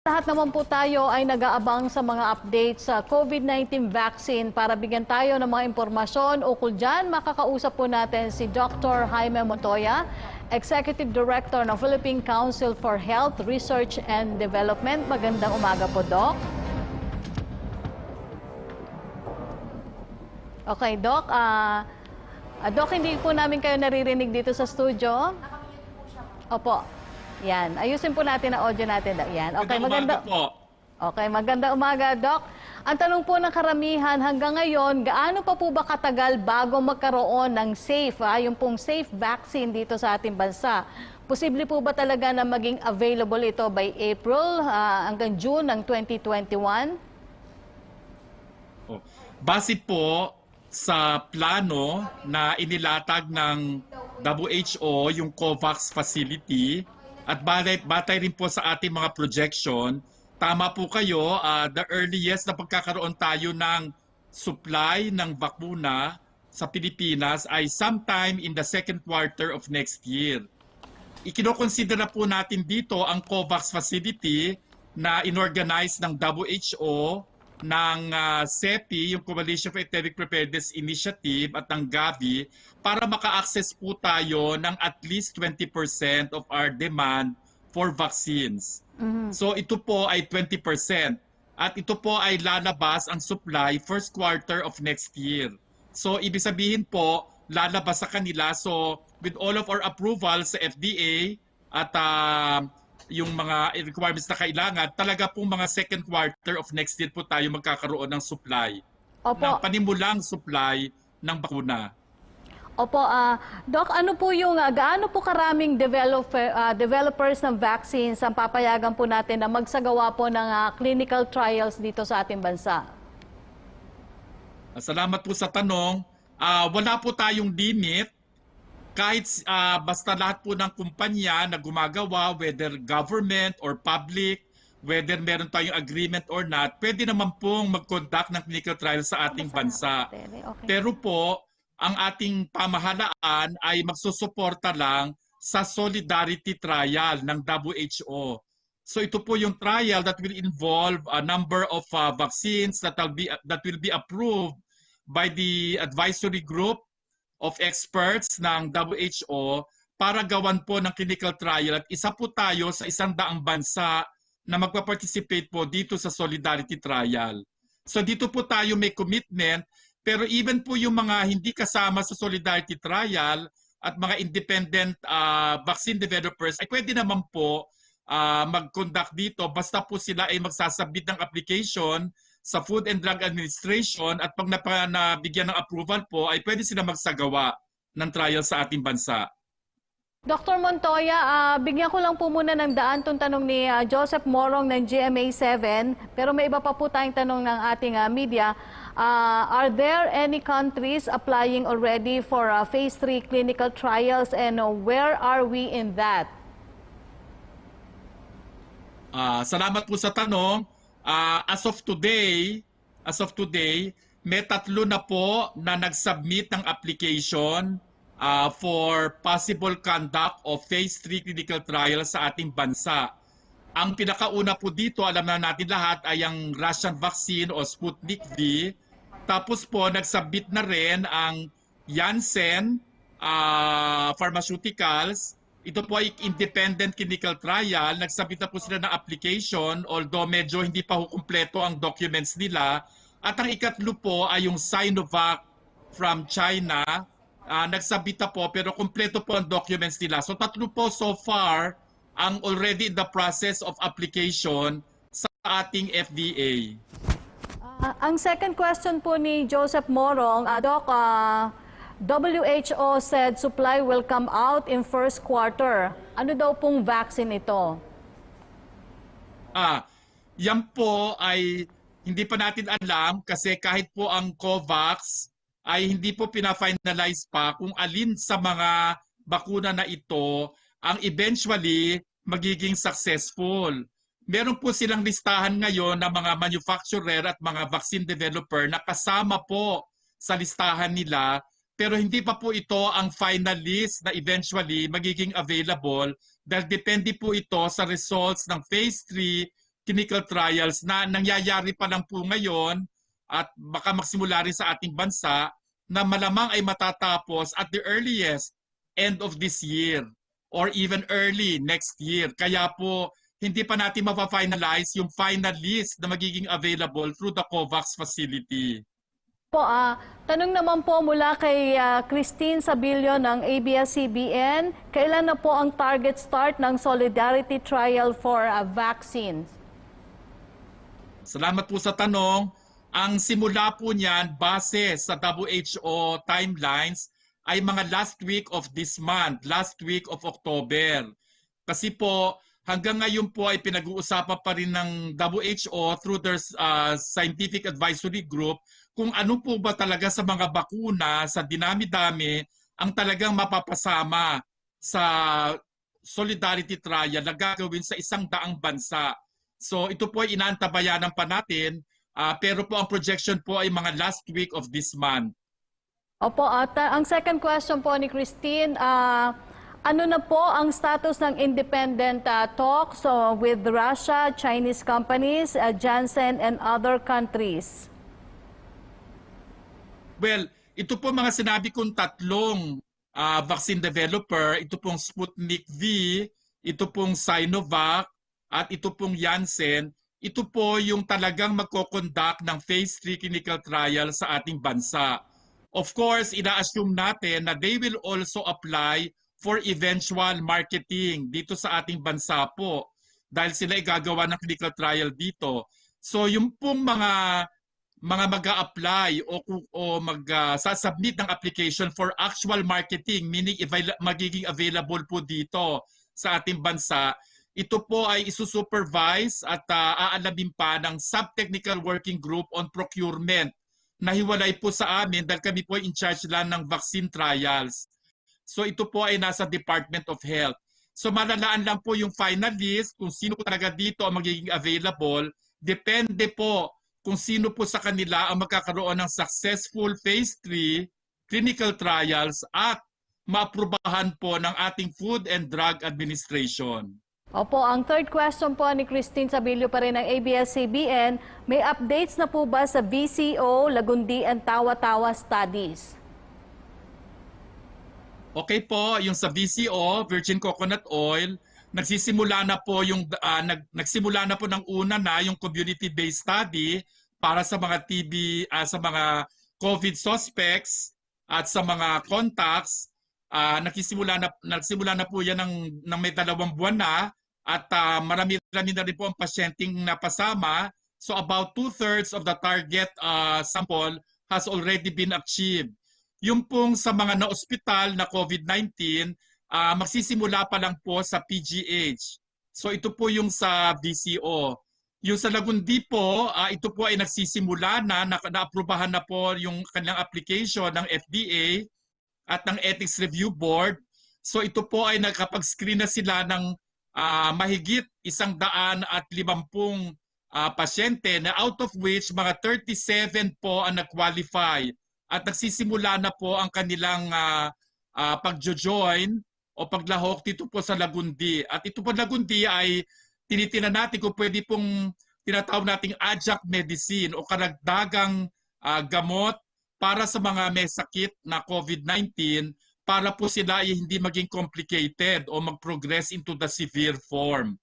Lahat naman po tayo ay nag-aabang sa mga updates sa COVID-19 vaccine. Para bigyan tayo ng mga impormasyon ukol dyan, makakausap po natin si Dr. Jaime Montoya, Executive Director ng Philippine Council for Health, Research and Development. Magandang umaga po, Doc. Okay, Doc. Doc, hindi po namin kayo naririnig dito sa studio. Opo. Yan. Ayusin po natin ang audio natin. Yan. Okay, maganda po. Okay, maganda umaga, Doc. Ang tanong po ng karamihan hanggang ngayon, gaano pa po ba katagal bago magkaroon ng safe, yung pong safe vaccine dito sa ating bansa? Posible po ba talaga na maging available ito by April hanggang June ng 2021? Base po sa plano na inilatag ng WHO, yung COVAX facility, at batay rin po sa ating mga projection, tama po kayo, the earliest na pagkakaroon tayo ng supply ng bakuna sa Pilipinas ay sometime in the second quarter of next year. Ikinokonsidera po natin dito ang COVAX facility na inorganize ng WHO, ng CEPI, yung Coalition for Epidemic Preparedness Initiative, at ng Gavi para maka-access po tayo ng at least 20% of our demand for vaccines. So ito po ay 20%. At ito po ay lalabas ang supply first quarter of next year. So ibig sabihin po, lalabas sa kanila. So with all of our approval sa FDA at yung mga requirements na kailangan, talaga pong mga second quarter of next year po tayo magkakaroon ng supply. Opo. Ng panimulang supply ng bakuna. Opo, Doc, ano po yung, gaano po karaming developers ng vaccines ang papayagan po natin na magsagawa po ng clinical trials dito sa ating bansa? Salamat po sa tanong. Wala po tayong limit. Kahit basta lahat po ng kumpanya na gumagawa, whether government or public, whether meron tayong agreement or not, pwede naman pong mag-conduct ng clinical trial sa ating bansa. Okay. Pero po, ang ating pamahalaan ay magsusuporta lang sa solidarity trial ng WHO. So ito po yung trial that will involve a number of vaccines that will be approved by the advisory group of experts ng WHO para gawan po ng clinical trial, at isa po tayo sa 100 bansa na magpa-participate po dito sa solidarity trial. So dito po tayo may commitment, pero even po yung mga hindi kasama sa solidarity trial at mga independent vaccine developers ay pwede naman po mag-conduct dito basta po sila ay magsasubmit ng application sa Food and Drug Administration, at pag nabigyan ng approval po ay pwede sila magsagawa ng trial sa ating bansa. Dr. Montoya, bigyan ko lang po muna ng daan itong tanong ni Joseph Morong ng GMA7, pero may iba pa po tayong tanong ng ating media. Are there any countries applying already for phase 3 clinical trials, and where are we in that? Salamat po sa tanong. As of today, may 3 na po na nag-submit ng application for possible conduct of phase 3 clinical trial sa ating bansa. Ang pinakauna po dito, alam na natin lahat, ay ang Russian vaccine o Sputnik V. Tapos po, nag-submit na rin ang Janssen Pharmaceuticals. Ito po ay independent clinical trial. Nagsabit na po sila ng application, although medyo hindi pa kumpleto ang documents nila. At ang ikatlo po ay yung Sinovac from China. Nagsabit na po pero kumpleto po ang documents nila. So 3 po so far ang already in the process of application sa ating FDA. Ang second question po ni Joseph Morong, Doc, WHO said supply will come out in first quarter. Ano daw pong vaccine ito? Yan po ay hindi pa natin alam kasi kahit po ang COVAX ay hindi po pina-finalize pa kung alin sa mga bakuna na ito ang eventually magiging successful. Meron po silang listahan ngayon ng mga manufacturer at mga vaccine developer na kasama po sa listahan nila, pero hindi pa po ito ang final list na eventually magiging available dahil depende po ito sa results ng phase 3 clinical trials na nangyayari pa lang po ngayon at baka magsimula rin sa ating bansa na malamang ay matatapos at the earliest end of this year or even early next year. Kaya po hindi pa natin mapafinalize yung final list na magiging available through the COVAX facility. Po, tanong naman po mula kay Christine Sabilio ng ABS-CBN, kailan na po ang target start ng Solidarity Trial for vaccines? Salamat po sa tanong. Ang simula po niyan base sa WHO timelines ay mga last week of this month, last week of October. Kasi po hanggang ngayon po ay pinag-uusapan pa rin ng WHO through their scientific advisory group kung ano po ba talaga sa mga bakuna, sa dinami-dami, ang talagang mapapasama sa solidarity trial na gagawin sa 100 bansa. So ito po ay inaantabayanan pa natin, pero po ang projection po ay mga last week of this month. Opo, at ang second question po ni Christine, ano na po ang status ng independent talks with Russia, Chinese companies, Janssen and other countries? Well, ito po mga sinabi kong tatlong vaccine developer, ito pong Sputnik V, ito pong Sinovac, at ito pong Janssen, ito po yung talagang magko-conduct ng phase 3 clinical trial sa ating bansa. Of course, ina-assume natin na they will also apply for eventual marketing dito sa ating bansa po dahil sila igagawa ng clinical trial dito. So yung pong mga mag-a-apply o mag-submit ng application for actual marketing, meaning magiging available po dito sa ating bansa, ito po ay isusupervise at aalamin pa ng Sub-Technical Working Group on Procurement na hiwalay po sa amin dahil kami po ay in charge lang ng vaccine trials. So ito po ay nasa Department of Health. So malalaan lang po yung final list kung sino po talaga dito ang magiging available. Depende po kung sino po sa kanila ang magkakaroon ng successful phase 3 clinical trials at maaprubahan po ng ating Food and Drug Administration. Opo, ang third question po ni Christine Sabilio pa rin ng ABS-CBN, may updates na po ba sa VCO, Lagundi and Tawa-Tawa studies? Okay po, yung sa VCO, Virgin Coconut Oil, nagsisimula na po nagsimula na po ng una na yung community-based study para sa mga TB, sa mga COVID suspects at sa mga contacts. Nagsimula na po yan ng may 2 buwan na at marami-rami na rin po ang pasyenteng napasama. So about 2/3 of the target sample has already been achieved. Yung pong sa mga na-ospital na COVID-19, magsisimula pa lang po sa PGH. So ito po yung sa VCO. Yung sa Lagundi po, ito po ay nagsisimula na-aprubahan na po yung kanilang application ng FDA at ng Ethics Review Board. So ito po ay nakapag-screen na sila ng mahigit 150 pasyente na out of which mga 37 po ang nag-qualify at nagsisimula na po ang kanilang pag-join o paglahok dito po sa Lagundi. At ito po Lagundi ay tinitingnan natin kung pwede pong tinatawag nating adjunct medicine o karagdagang gamot para sa mga may sakit na COVID-19 para po sila ay hindi maging complicated o mag-progress into the severe form.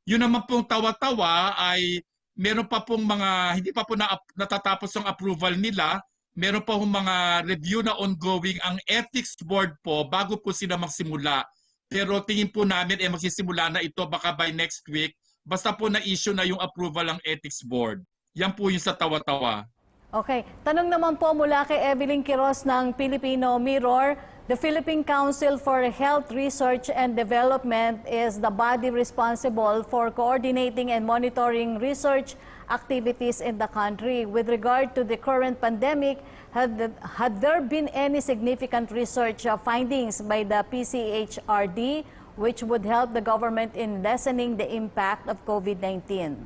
Yun naman pong tawa-tawa ay meron pa pong hindi pa po natatapos ang approval nila. Meron pa pong mga review na ongoing ang ethics board po bago po sila magsimula. Pero tingin po namin magsisimula na ito baka by next week. Basta po na-issue na yung approval ng ethics board. Yan po yung sa tawa-tawa. Okay. Tanong naman po mula kay Evelyn Quiroz ng Filipino Mirror. The Philippine Council for Health Research and Development is the body responsible for coordinating and monitoring research activities in the country. With regard to the current pandemic, had there been any significant research findings by the PCHRD which would help the government in lessening the impact of COVID-19?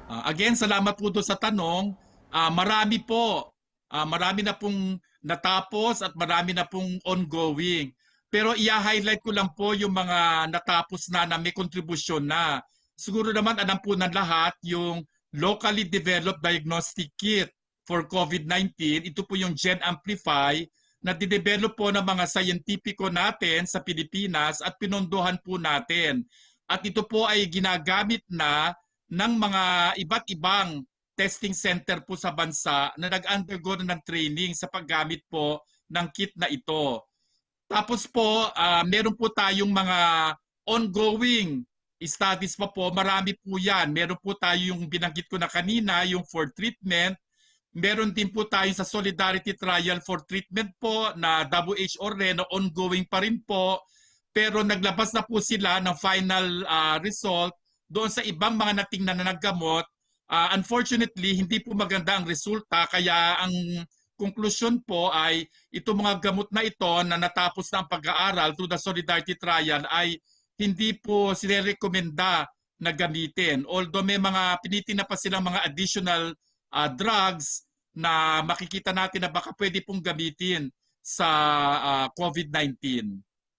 Again, salamat po doon sa tanong. Marami po. Marami na pong natapos at marami na pong ongoing. Pero i-highlight ko lang po yung mga natapos na may kontribusyon na. siguro naman alam po ng lahat yung locally developed diagnostic kit for COVID-19. Ito po yung Gen Amplify na didevelop po ng mga scientifico natin sa Pilipinas at pinondohan po natin. At ito po ay ginagamit na ng mga iba't ibang testing center po sa bansa na nag-undergo na ng training sa paggamit po ng kit na ito. Tapos po, meron po tayong mga ongoing studies pa po. Marami po yan. Meron po tayo yung binanggit ko na kanina, yung for treatment. Meron din po tayo sa Solidarity Trial for Treatment po na WHO rin, na ongoing pa rin po. Pero naglabas na po sila ng final result doon sa ibang mga natingnan na naggamot. Unfortunately, hindi po maganda ang resulta. Kaya ang konklusyon po ay itong mga gamot na ito na natapos na ang pag-aaral through the Solidarity Trial ay hindi po sinerekomenda na gamitin. Although may mga pinitin na pa silang mga additional drugs na makikita natin na baka pwede pong gamitin sa COVID-19.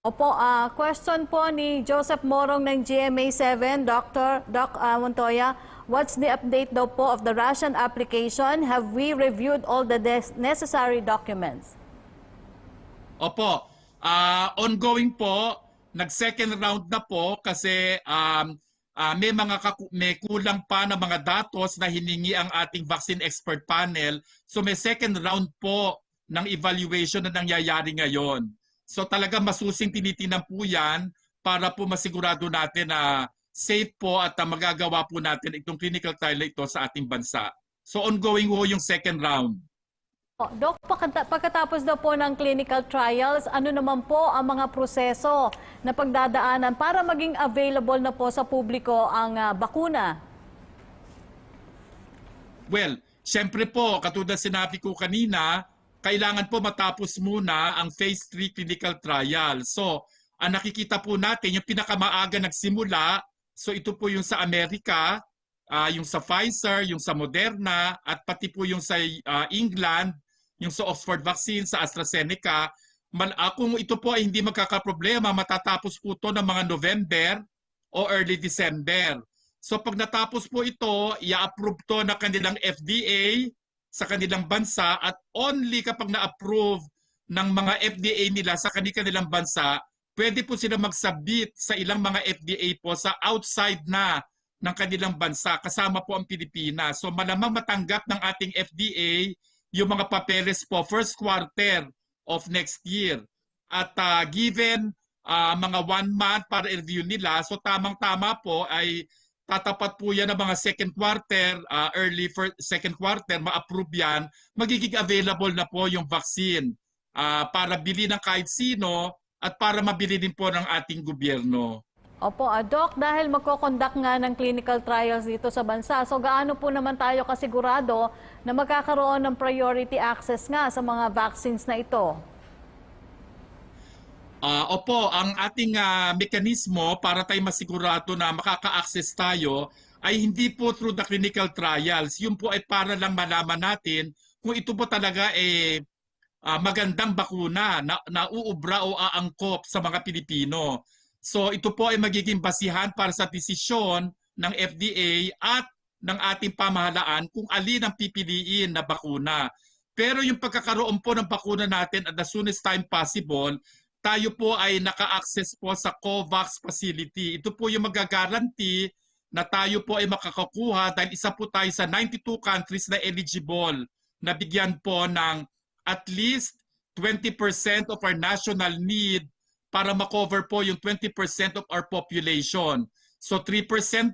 Opo, question po ni Joseph Morong ng GMA7, Doc Montoya. What's the update daw po of the Russian application? Have we reviewed all the necessary documents? Opo, ongoing po. Nag-second round na po kasi may kulang pa na mga datos na hiningi ang ating vaccine expert panel. So may second round po ng evaluation na nangyayari ngayon. So talaga masusing tinitingnan po yan para po masigurado natin na safe po at magagawa po natin itong clinical trial ito sa ating bansa. So ongoing po yung second round. Doc, pagkatapos daw po ng clinical trials, ano naman po ang mga proseso na pagdadaanan para maging available na po sa publiko ang bakuna? Well, syempre po, katulad sinabi ko kanina, kailangan po matapos muna ang phase 3 clinical trial. So, ang nakikita po natin, yung pinakamaaga nagsimula, so ito po yung sa Amerika, yung sa Pfizer, yung sa Moderna, at pati po yung sa England, yung sa Oxford vaccine, sa AstraZeneca. Kung ito po ay hindi magkakaproblema, matatapos po ito ng mga November o early December. So pag natapos po ito, i-approve to na kanilang FDA sa kanilang bansa at only kapag na-approve ng mga FDA nila sa kanilang bansa, pwede po sila mag-submit sa ilang mga FDA po sa outside na ng kanilang bansa, kasama po ang Pilipinas. So malamang matanggap ng ating FDA yung mga papeles po first quarter of next year. At given mga 1 month para i-review nila, so tamang-tama po ay tatapat po yan ng mga second quarter, second quarter, ma-approve yan, magiging available na po yung vaccine para bili ng kahit sino at para mabili din po ng ating gobyerno. Opo, Doc, dahil magkoconduct nga ng clinical trials dito sa bansa, so gaano po naman tayo kasigurado na magkakaroon ng priority access nga sa mga vaccines na ito? Opo, ang ating mekanismo para tayo masigurado na makaka-access tayo ay hindi po through the clinical trials. Yun po ay para lang malaman natin kung ito po talaga magandang bakuna na nauubra o aangkop sa mga Pilipino. So ito po ay magiging basihan para sa desisyon ng FDA at ng ating pamahalaan kung alin ang pipiliin na bakuna. Pero yung pagkakaroon po ng bakuna natin at as soon as time possible, tayo po ay naka-access po sa COVAX facility. Ito po yung magagaranti na tayo po ay makakakuha dahil isa po tayo sa 92 countries na eligible na bigyan po ng at least 20% of our national need para makover po yung 20% of our population. So 3%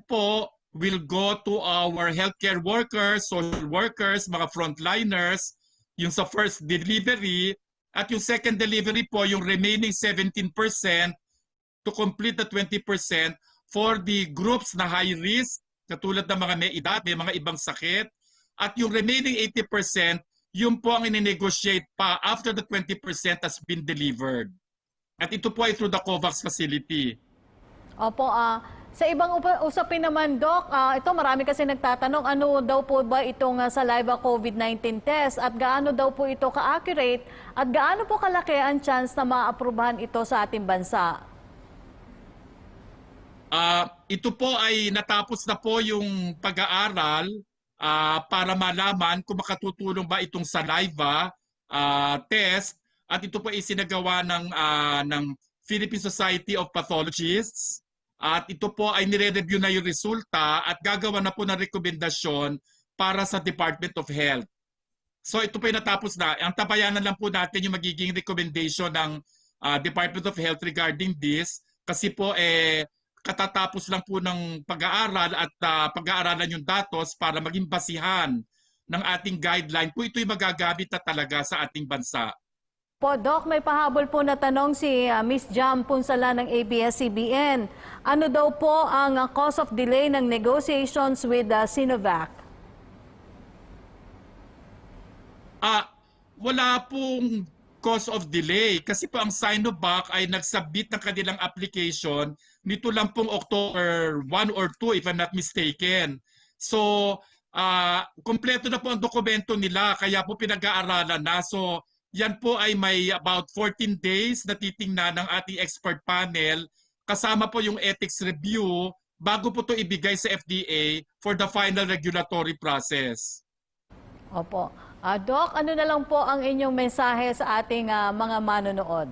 po will go to our healthcare workers, social workers, mga frontliners, yung sa first delivery, at yung second delivery po, yung remaining 17% to complete the 20% for the groups na high risk, katulad ng mga may edad, may mga ibang sakit, at yung remaining 80%, yun po ang ine-negotiate pa after the 20% has been delivered. At ito po ay through the COVAX facility. Opo, sa ibang usapin naman, Doc, ito marami kasi nagtatanong, ano daw po ba itong saliva COVID-19 test at gaano daw po ito ka-accurate at gaano po kalaki ang chance na maaprubahan ito sa ating bansa? Ito po ay natapos na po yung pag-aaral para malaman kung makatutulong ba itong saliva test, at ito po ay sinagawa ng Philippine Society of Pathologists, at ito po ay nire-review na yung resulta at gagawa na po ng rekomendasyon para sa Department of Health. So ito po ay natapos na. Ang tabayanan lang po natin yung magiging recommendation ng Department of Health regarding this, kasi po katatapos lang po ng pag-aaral at pag-aaralan yung datos para maging basihan ng ating guideline po ito'y magagamit na talaga sa ating bansa. Po, Doc, may pahabol po na tanong si Miss Jam Punsala ng ABS-CBN. Ano daw po ang cause of delay ng negotiations with Sinovac? Wala pong cause of delay kasi po ang Sinovac ay nagsubmit ng kanilang application nito lang pong October 1 or 2 if I'm not mistaken. So, kompleto na po ang dokumento nila kaya po pinag-aaralan na. So, yan po ay may about 14 days na titingnan ng ating expert panel kasama po yung ethics review bago po ito ibigay sa FDA for the final regulatory process. Opo. Doc, ano na lang po ang inyong mensahe sa ating mga manonood?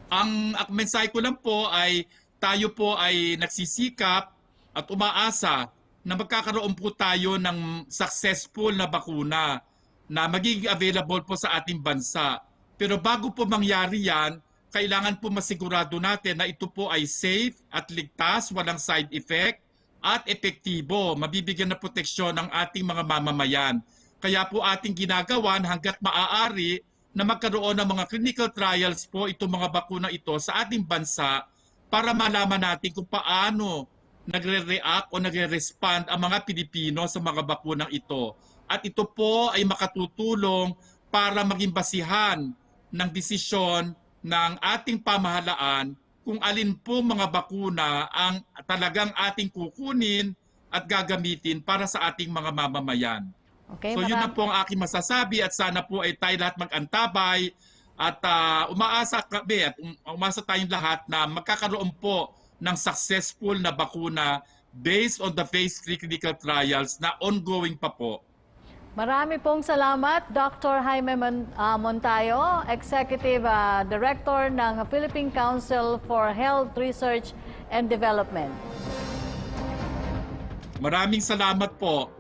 Ang mensahe ko lang po ay tayo po ay nagsisikap at umaasa na magkakaroon po tayo ng successful na bakuna na magiging available po sa ating bansa. Pero bago po mangyari yan, kailangan po masigurado natin na ito po ay safe at ligtas, walang side effect at epektibo. Mabibigyan na proteksyon ng ating mga mamamayan. Kaya po ating ginagawan hanggat maaari na magkaroon ng mga clinical trials po itong mga bakuna ito sa ating bansa para malaman natin kung paano nagre-react o nagre-respond ang mga Pilipino sa mga bakunang ito. At ito po ay makatutulong para maging basihan ng desisyon ng ating pamahalaan kung alin po mga bakuna ang talagang ating kukunin at gagamitin para sa ating mga mamamayan. Okay, So yun na po ang aking masasabi at sana po ay tayo lahat mag-antabay at umasa tayong lahat na magkakaroon po ng successful na bakuna based on the phase 3 clinical trials na ongoing pa po. Marami pong salamat, Dr. Jaime Montayo, Executive Director ng Philippine Council for Health Research and Development. Maraming salamat po.